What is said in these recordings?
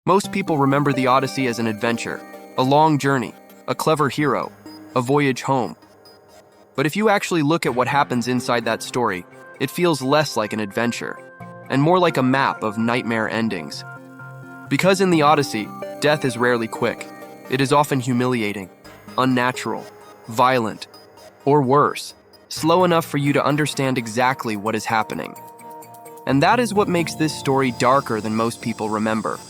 Most people remember the Odyssey as an adventure, a long journey, a clever hero, a voyage home. But if you actually look at what happens inside that story, it feels less like an adventure, and more like a map of nightmare endings. Because in the Odyssey, death is rarely quick. It is often humiliating, unnatural, violent, or worse, slow enough for you to understand exactly what is happening. And that is what makes this story darker than most people remember.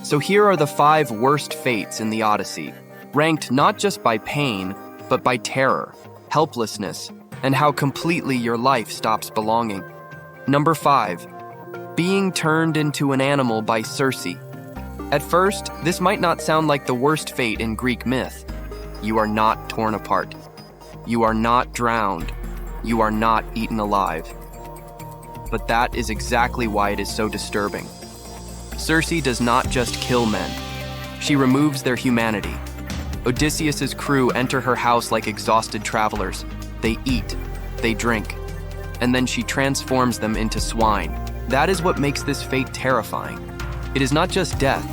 So here are the 5 worst fates in the Odyssey, ranked not just by pain, but by terror, helplessness, and how completely your life stops belonging. Number 5. Being turned into an animal by Circe. At first, this might not sound like the worst fate in Greek myth. You are not torn apart. You are not drowned. You are not eaten alive. But that is exactly why it is so disturbing. Circe does not just kill men. She removes their humanity. Odysseus's crew enter her house like exhausted travelers. They eat, they drink, and then she transforms them into swine. That is what makes this fate terrifying. It is not just death,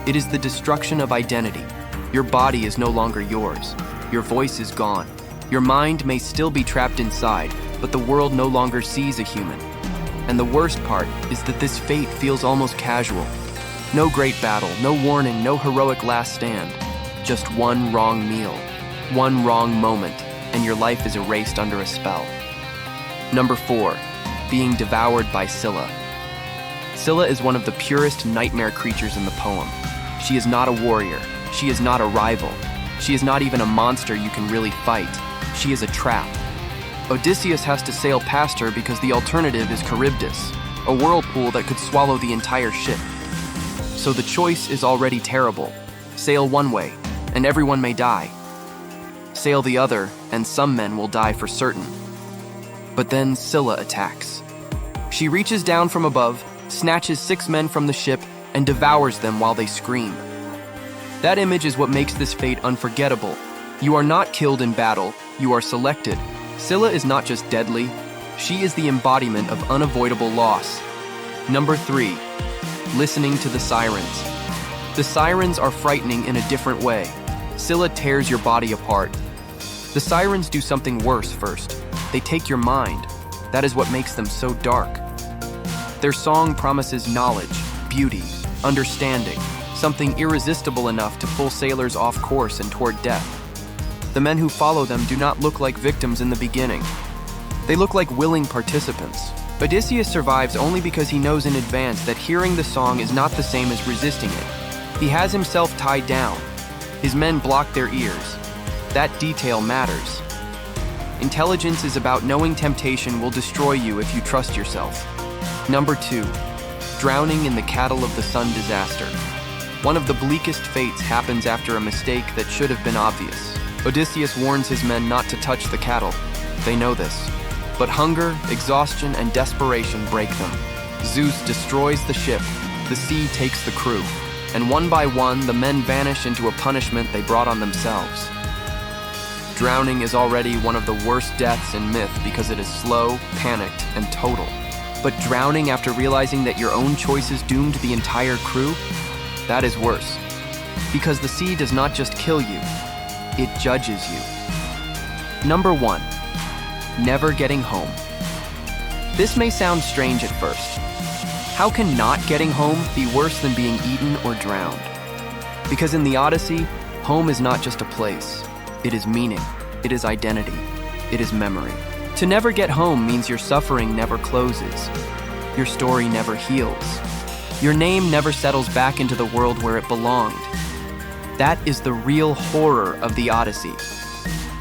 it is the destruction of identity. Your body is no longer yours. Your voice is gone. Your mind may still be trapped inside, but the world no longer sees a human. And the worst part is that this fate feels almost casual. No great battle, no warning, no heroic last stand. Just one wrong meal, one wrong moment, and your life is erased under a spell. Number 4, being devoured by Scylla. Scylla is one of the purest nightmare creatures in the poem. She is not a warrior. She is not a rival. She is not even a monster you can really fight. She is a trap. Odysseus has to sail past her because the alternative is Charybdis, a whirlpool that could swallow the entire ship. So the choice is already terrible. Sail one way, and everyone may die. Sail the other, and some men will die for certain. But then Scylla attacks. She reaches down from above, snatches 6 men from the ship, and devours them while they scream. That image is what makes this fate unforgettable. You are not killed in battle, you are selected. Scylla is not just deadly, she is the embodiment of unavoidable loss. Number 3, listening to the sirens. The sirens are frightening in a different way. Scylla tears your body apart. The sirens do something worse first. They take your mind. That is what makes them so dark. Their song promises knowledge, beauty, understanding, something irresistible enough to pull sailors off course and toward death. The men who follow them do not look like victims in the beginning. They look like willing participants. Odysseus survives only because he knows in advance that hearing the song is not the same as resisting it. He has himself tied down. His men block their ears. That detail matters. Intelligence is about knowing temptation will destroy you if you trust yourself. Number 2, drowning in the cattle of the sun disaster. One of the bleakest fates happens after a mistake that should have been obvious. Odysseus warns his men not to touch the cattle. They know this. But hunger, exhaustion, and desperation break them. Zeus destroys the ship. The sea takes the crew. And one by one, the men vanish into a punishment they brought on themselves. Drowning is already one of the worst deaths in myth because it is slow, panicked, and total. But drowning after realizing that your own choices doomed the entire crew? That is worse. Because the sea does not just kill you, it judges you. Number 1, never getting home. This may sound strange at first. How can not getting home be worse than being eaten or drowned? Because in the Odyssey, home is not just a place. It is meaning, it is identity, it is memory. To never get home means your suffering never closes. Your story never heals. Your name never settles back into the world where it belonged. That is the real horror of the Odyssey.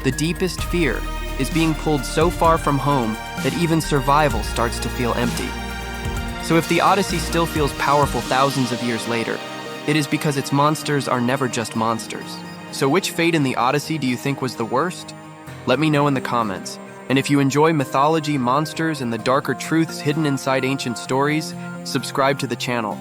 The deepest fear is being pulled so far from home that even survival starts to feel empty. So if the Odyssey still feels powerful thousands of years later, it is because its monsters are never just monsters. So which fate in the Odyssey do you think was the worst? Let me know in the comments. And if you enjoy mythology, monsters, and the darker truths hidden inside ancient stories, subscribe to the channel.